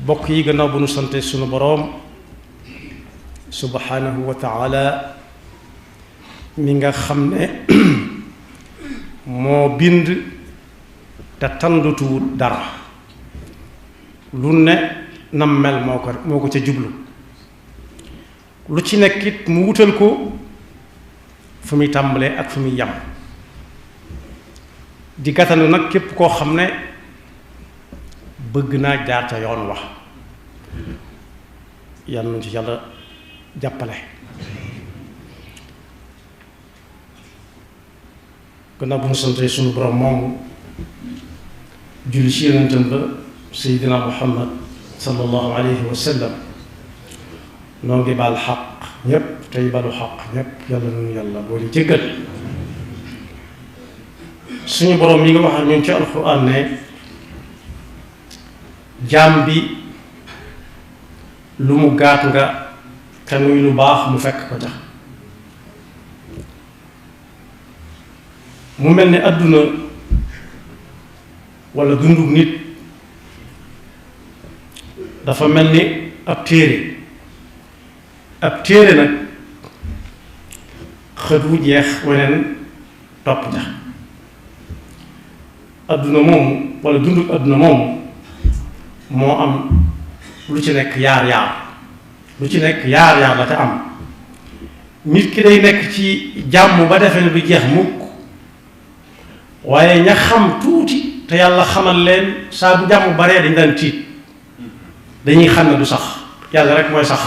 bokk yi gannaaw bu nu sante sunu boroom subhanahu wa taala mi nga xam ne moo bind te tàndutuwut dara lu ne nam mel moo ko ca jublu lu ci nekk it mu wutal ko fu muy tàmbalee ak fu muy yam di gàttandu nag képp koo xam ne bëgg naa jaar ca yoon wax yàlla nañu ci yàlla jàppale gannaaw bu ñu santee suñu borom moomu julli ci yonentam ba Seydina Muhammad sallallahu alayhi wa sallam noo ngi baal xaq ñépp tey balu xaq ñépp yàlla nañu yàlla boole jéggal suñu borom yi nga wax ak ñun ci alxuraan ne jaam bi lu mu gaat nga te muy lu baax mu fekk ko tax mu mel ni àdduna walla dundug nit dafa mel ni ab téere nag xët wu jeex weneen topp tax àdduna moomu walla dundug àdduna moomu moo am lu ci nekk yaar-yaar la te am nit ki day nekk ci jàmm ba defe ne du jeex mukk waaye ña xam tuuti te yàlla xamal leen saa bu jàmm baree dañ daan tiit dañuy xam ne du sax yàlla rek mooy sax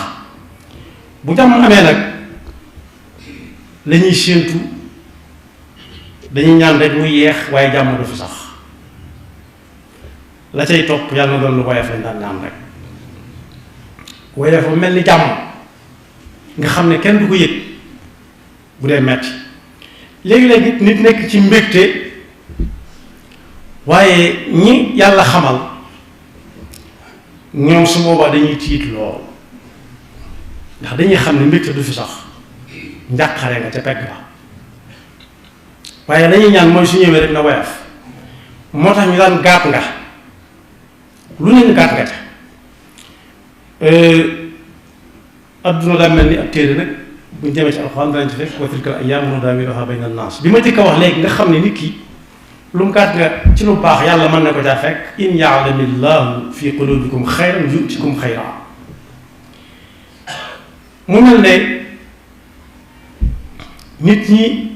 bu jàmm amee nag lañuy séentu dañuy ñaan rek muy yeex waaye jàmm du fi sax la cay topp yàlla na doon lu woyof lañ daan ñaan rek woyof fa mel ni jàmm nga xam ne kenn du ko yëg bu dee metti léegi-léegi nit nekk ci mbégte waaye ñi yàlla xamal ñoom su boobaa dañuy tiit lool ndax dañuy xam ne mbégte du fi sax njàqare nga ca pegg ba waaye dañuy ñaan mooy su ñëwee rek na woyof moo tax ñu daan gaat nga lu ne ñu gaat nga ca adduna daa mel ni ab téere nag buñ demee ci alxuraan danañ ci fekk wa tilkal ayyaamu nudaawiluhaa bayna naas bi ma jëkk a wax léegi nga xam ne nit ki lu mu gaat nga ci lu baax yàlla mën na ko caa fekk in ya'lamillaahu fi quluubikum xayran yu'tikum xayran mu mel ne nit ñi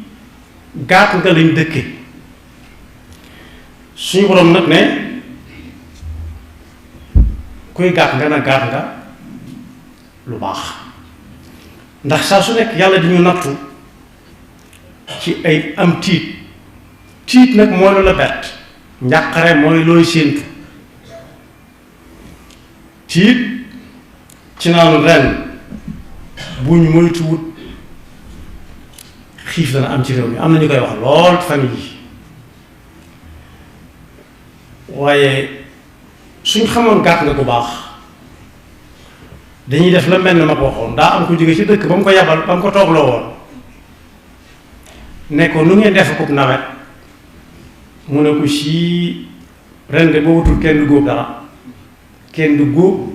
gaat nga lañ dëkke suñu boroom nag ne kuy gaat nga na gaat nga lu baax ndax saa su nekk yàlla di ñu nattu ci ay am tiit nag mooy lu la bett njàqare mooy looy séentu tiit ci naanu ren buñ moytuwut xiif dana am ci réew mi am na ñu koy wax lool famille yi waaye suñ xamoon gàtt nga bu baax dañuy def la mel ne ma ko waxoon daa am ko jóge ci dëkk ba mu ko yabal ba mu ko toogloo woon ne ko nu ngeen def ko nawet mu ne ko sii ren de boo wutul kenn du góob dara kenn du góob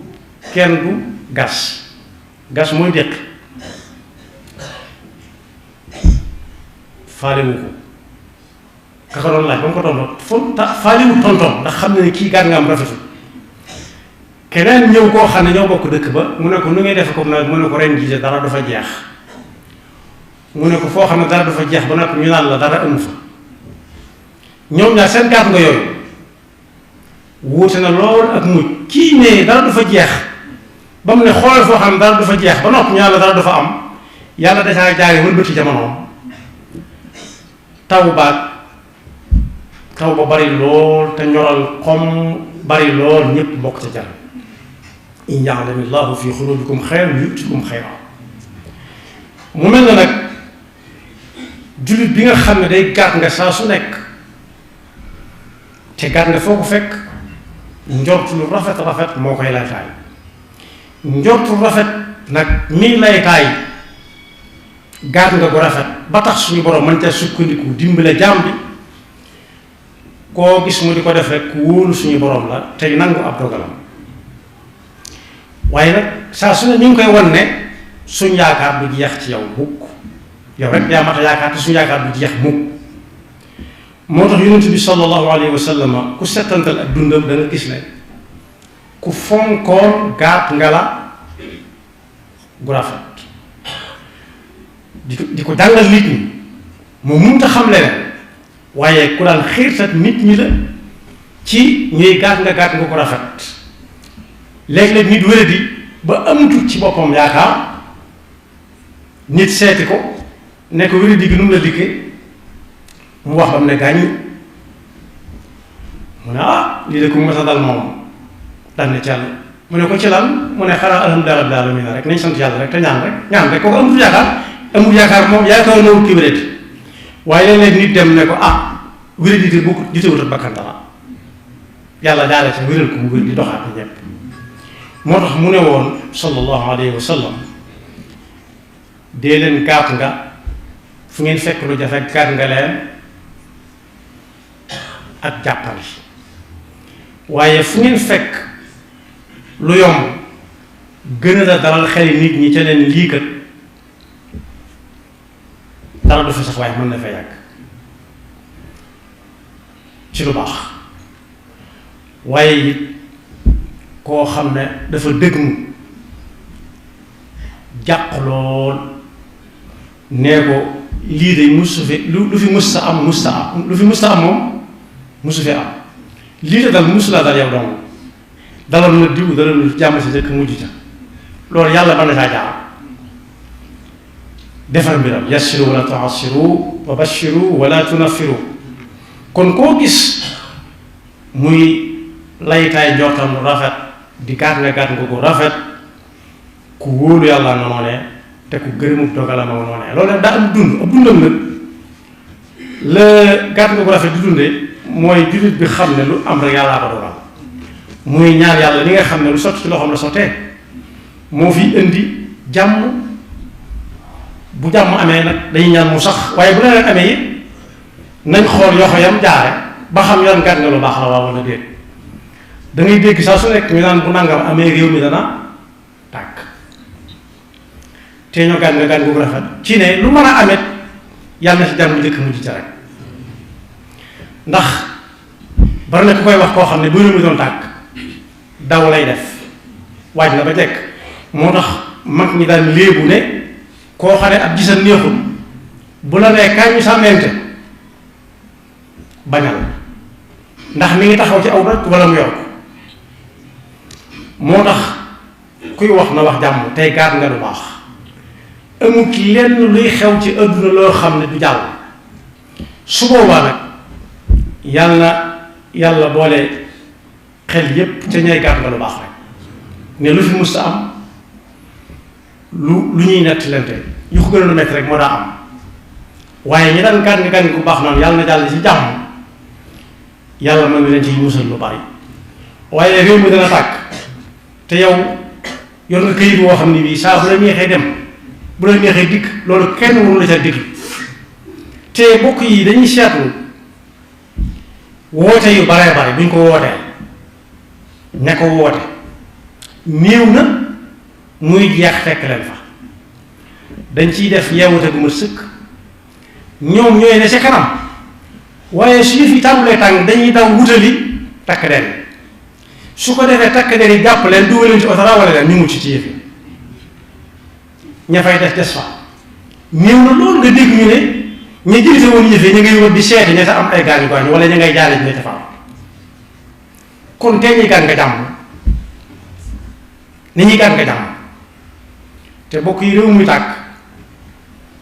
kenn du gas mooy déq faalewu ko kaka doon laaj ba mu ko tontoon faalewu tontoon ndax xam ne kii gaat nga am rafetul keneen ñëw koo xam ne ñoo bokk dëkk ba mu ne ko nu ngay defe ko nawet mu ne ko ren jii dara dafa jeex mu ne ko foo xam ne dara dafa jeex ba noppi ñu naan la dara amu fa ñoom ñaar seen gaat nga yooyu wuute na lool ak mujj kii ne dara dafa jeex ba mu ne xoolal foo xam ne dara dafa jeex ba noppi ñu naan la dara dafa am yàlla dacaa jaare wëlbati jamonoom taw ba bari lool te ñoral xom bari lool ñépp bokk ca jar in ya'lamillaahu fi quluubikum xayran yu'tikum xayran mu mel na nag jullit bi nga xam ne day gaat nga saa su nekk te gaat nga foo ko fekk njortu lu rafet moo koy laytaay njortu rafet nag mii laytaay gaat nga gu rafet ba tax suñu borom mën ca sukkandiku dimbale jaam bi koo gis mu di ko def rek ku wóolu suñu borom la tey nangu ab dogalam waaye nag saa su ne ñu ngi koy wan ne suñ yaakaar du jeex ci yow mukk yow rek yaa mat a yaakaar te suñ yaakaar du jeex mukk. moo tax yonent bi sallallahu alayhi wa sallam ku settantal ak dundam da nga gis ne ku fonkoon gaat nga la gu rafet di ko jàngal nit ñi moo mënut a xam leneen waaye ku daan xiirtat nit ñi la ci ñuy gaat nga ko rafet. léeg-léeg nit wéradi ba amatul ci boppam yaakaar nit seeti ko ne ko wéradi gi nu mu la dikkee mu wax ba mu ne gàññi mu ne lii de ku mu mës a dal moom daan ne ci yàlla mu ne ko ci lan mu ne xanaa alhamdulilah rabbil alamin rek nañ sant yàlla rek te ñaan rek kooku amul yaakaar moom yaakaar na wut ki wéradi waaye léeg-léeg nit dem ne ko wéradi gi bu ko jotewut ak bakkan dara yàlla jaare ca wéral ko mu wér di doxaat ni ñëpp. moo tax mu ne woon sallallahu alayhi wa sallam dee leen gaat nga fu ngeen fekk lu jafe gaat nga leen ak jàppale waaye fu ngeen fekk lu yomb gën a la dalal xeli nit ñi ca leen lii kat dara du fi sax waaye mën na fa yàgg ci lu baax waaye it koo xam ne dafa dëgg mu jàq lool nee ko lii de musu fi lu fi mus sa am lu fi mus sa am moom musu fi am lii de dal musu laa dal yow dong dalal na diw dalal na jàmm si jëkk mujj ca loolu yàlla mën na saa jaar defar mbiram yassiru wala tuassiru wa bashiru wala tunaffiru kon koo gis muy laytaay njortam lu rafet di gaat nga ko rafet ku wóolu yàlla na noonee te ku gërëmu dogalam ak noonee loolu daa am dund ab dundam nag la gaat nga ko rafet di dundee mooy jullit bi xam ne lu am rek yàllaa ko dogal muy ñaar yàlla li nga xam ne lu sotti ci loxoom la sottee moo fi indi jàmm bu jàmm amee nag dañuy ñaan mu sax waaye bu leneen amee it nañ xool yoxo yam jaare ba xam yoon gaat nga lu baax la waaw wala déet da ngay dégg saa su nekk ñu naan bu nangam amee réew mi dana tàkk te ñoo gaat nga ko rafet ci ne lu mën a amet yàlla na ci jàmm njëkk mujj ca rek ndax bari na ku koy wax koo xam ne bu réew mi doon tàkk daw lay def waaj na ba jekk moo tax mag ñi daan léebu ne koo xam ne ab gisal neexul bu la nee kaay ñu sàmmente bañal ndax mi ngi taxaw ci aw doj wala mu yor ko moo tax kuy wax na wax jàmm tey gaat nga lu baax amut lenn luy xew ci adduna loo xam ne du jàll su boobaa nag yàlla boole xel yépp ca ñay gaat nga lu baax rek ne lu fi mus a am lu ñuy netti lente yu ko gënoon a metti rek moo daa am waaye ñi daan gaat nga ku baax noonu yàlla na jàll ci jàmm yàlla mën na leen ci musal lu bari waaye réew mi dana tàkk te yow yor nga këyit woo xam ne bii saa bu la neexee dem bu la neexee dikk loolu kenn mënu la ca dikk te mbokk yi dañuy seetlu woote yu baree bare buñ ko wootee ña ko woote néew na muy jeex fekk leen fa dañ ciy def yeewute gu ma sëkk ñoom ñooy ne ca kanam waaye su yëf yi tàmbalee tàng dañuy daw wutali takk der yi su ko defee takk der yi jàpp leen dugal leen ci oto rawale leen ñu mucc ci yëf yi ña fay des fa néew na loolu nga dégg ñu ne ña jiite woon yëf yi ñu ngay wër di seeti ña sa am ay gaañu gaañu wala ña ngay jaale ña ca fa kon tey ñuy gaan nga jàmm ni ñuy gaan nga jàmm te bokk yi réew muy tàkk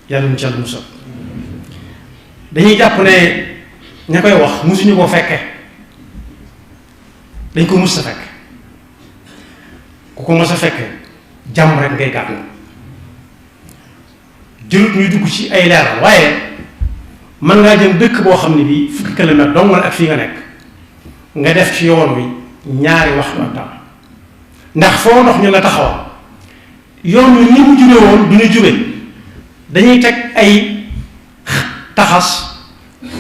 yàlla mu cal musal dañuy jàpp ne ña koy wax musuñu koo fekke dañ ko mus a fekk ku ko mos a fekke jàmm rek ngay gàtt na jëlut ñuy dugg ci ay leeral waaye mën ngaa jëm dëkk boo xam ne bii fukki kilomètre dong ak fii nga nekk nga def ci yoon wi ñaari waxtu ak dara ndax foo ndox ñu la taxawal yoon wi ñi mu jube woon du ñu jube dañuy teg ay taxas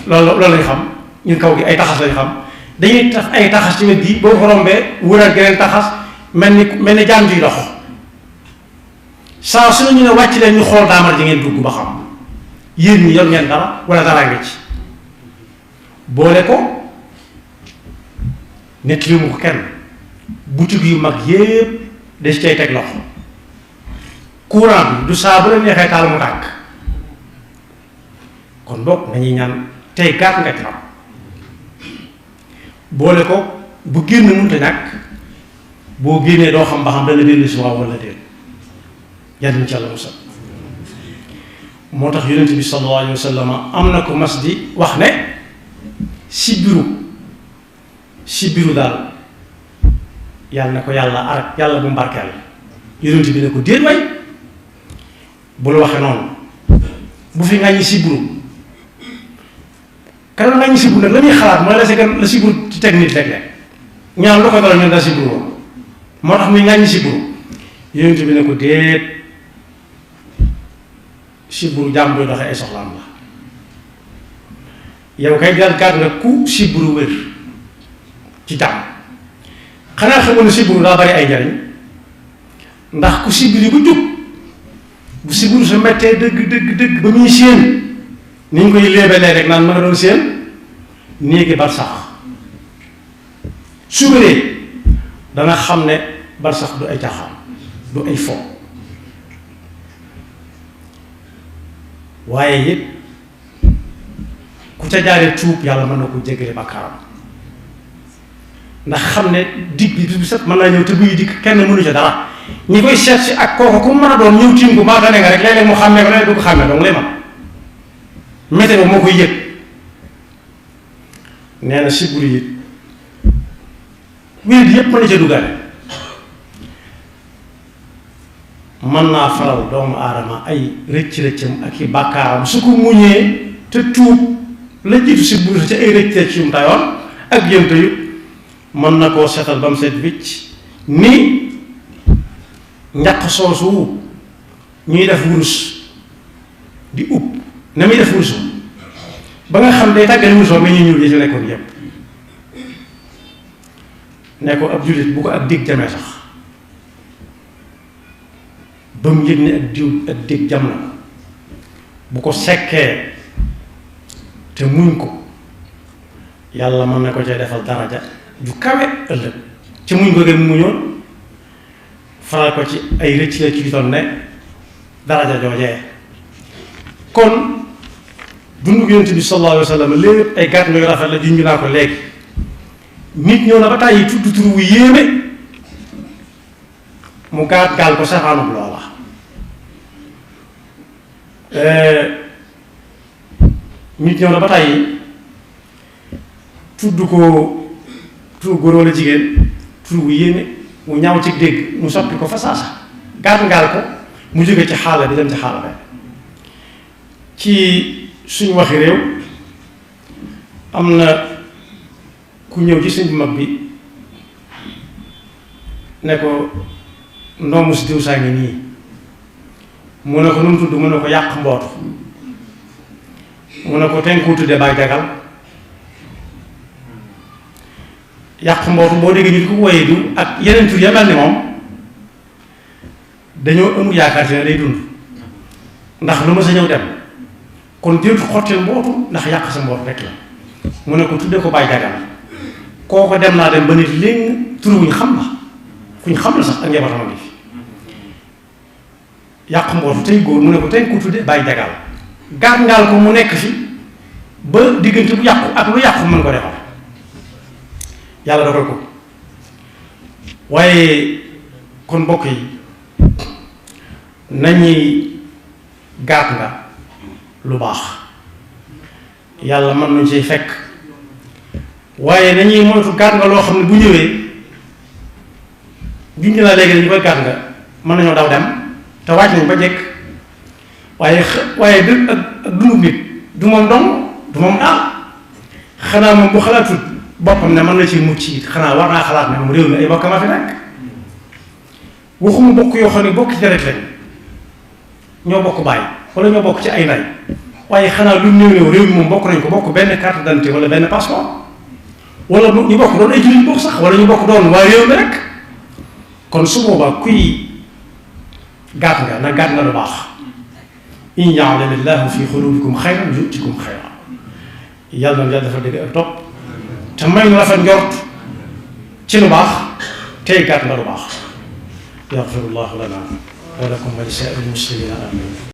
loolu lañ xam ñun kaw gi ay taxas lañ xam dañuy tax ay taxas ci wet gi boo ko rombee wëraat geneen taxas mel ni jaan juy dox saa su ñu ne wàcc leen ñu xool daamar ji ngeen dugg ba xam yéen ñi yor ngeen dara wala dara nga ci boole ko nett li mu ko kenn boutique yu mag yépp des cay teg loxo courant bi du saa bu la neexee taal mu tàkk kon boog nañuy ñaan tey gàtt nga ci am boole ko bu génn mënta ñàkk boo génnee doo xam ba xam dana dellu si waaw wala déet yàlla ñu ci Yàlla musal moo tax yonent bi sallallahu alayhi wa sallam am na ko mas di wax ne sibiru daal yàlla na ko yàlla arak yàlla bu mbarkeel yonent bi ne ko déet way bul waxe noonu bu fi ngàññi sibiru kanam ngàññi sibiru nag la muy xalaat mooy la sibiru ci technique léeg-léeg ñaan lu ko dara ñun daa sibiru woon moo tax muy ngàññi sibiru yonent bi ne ko déet sibiru jàmm buy doxee ay soxlaam la yow kay daal gàtt nga ku sibiru wér ci jàmm xanaa xamoon ne sibiru daa bari ay njariñ ndax ku sibiru bu jub bu sibiru sa mettee dëgg ba muy séen ni ñu koy léebalee rek naan ma nga doon séen néegi bar sax su wéree dana xam ne bar sax du ay caaxaan du ay fo waaye it ku ca jaaree tuub yàlla mën na ko jéggale bàkkaaram ndax xam ne dig bi set mën naa ñëw te buy dikk kenn mënu ca dara ñi koy seet si ak kooku ku mën a doon ñëw tiim ko maa ne nga rek léeg-léeg mu xàmmee ko léeg-léeg du ko xàmmee donc lay man météo moo koy yëg nee na sibiru yi wér yépp mën na ca duggaale mën naa faral doomu aadama ay rëcc-rëccam ak i bàkkaaram su ko muñee te tuub la jiitu sibiru sa ci ay rëcc-rëcc yu mu tayoon ak yënte yu mën na koo setal ba mu set wicc ni njaq soosu ñuy def wurus di ub na muy def wurus ba nga xam day tàggale wurus ba ñu ñuul yi ci nekkoon yépp ne ko ab jullit bu ko ak dig jamee sax ba mu yëg ne ak dig jam na bu ko sekkee te muñ ko yàlla mën na ko cay defal daraja ju kawe ëllëg ci muñ ko gën muñoon faral ko ci ay rëcc la ci yu toll ne daraja joojee kon dundu Yonent bi sallallahu alayhi wa sallam lépp ay gàtt ñooy rafet la junj naa ko léegi nit ñëw na ba tàyyi tudd tur wu yéeme mu gaal ko safaanub loola nit ñëw na ba tàyyi tudd ko tur góor walla jigéen tur wu yéeme mu ñaaw ci dégg mu soppi ko fa saasa gaal ko mu jóge ci xaala di dem ci xaala ba ci suñu waxi réew am na ku ñëw ci sëñ bu mag bi ne ko ndoomu si diw saa ngi nii mu ne ko nu mu tudd mu ne ko yàq mbootu mu ne ko ten koo tudde baay jagal yàq mbootu boo déggee ñu di ko woyee du ak yeneen tur ya mel ni moom dañoo amul yaakaar ci ne day dund ndax lu ma sa ñëw dem kon déetu xottil mbootu ndax yàq sa mbootu rek la mu ne ko tudde ko baay jagal kooko dem naa dem ba nit léegi tur wuñ xam la kuñ xam la sax ak njabootam a ngi fi yàq mbootu tey góor mu ne ko tey ko tudde baay jagal gàngaal ko mu nekk fi ba diggante bu yàqu ak lu yàqu mën ko defal yàlla dogal ko waaye kon mbokk yi nañuy gaat nga lu baax yàlla mën nañu ciy fekk waaye nañuy moytu gaat nga loo xam ne bu ñëwee junj naa léegi dañu koy gaat nga mën nañoo daw dem te wàcc nañ ba jekk waaye dëgg ak dundu nit du moom dong du moom daal xanaa moom bu xalaatul boppam ne mën na ci mucc it xanaa war naa xalaat ne moom réew mi ay bokkam a fi nekk waxuma bokk yoo xam ne bokk deret lañ ñoo bokk bàyyi wala ñoo bokk ci ay nay waaye xanaa lu néew néew réew mi moom bokk nañ ko bokk benn carte d'identité wala benn passeport wala ñu bokk doon ay jullit bokk sax wala ñu bokk doon waa réew mi rek kon su boobaa kuy gàtt nga na gàtt nga lu baax in ya'lam Allahu fi qulubikum xayran yu'tikum xayran yàlla na yàlla dafa dégg ak topp te may nu rafet njort ci lu baax tey gàtt nga lu baax yaxfirullahu lana wa lakum wa li saa'iril muslimina amin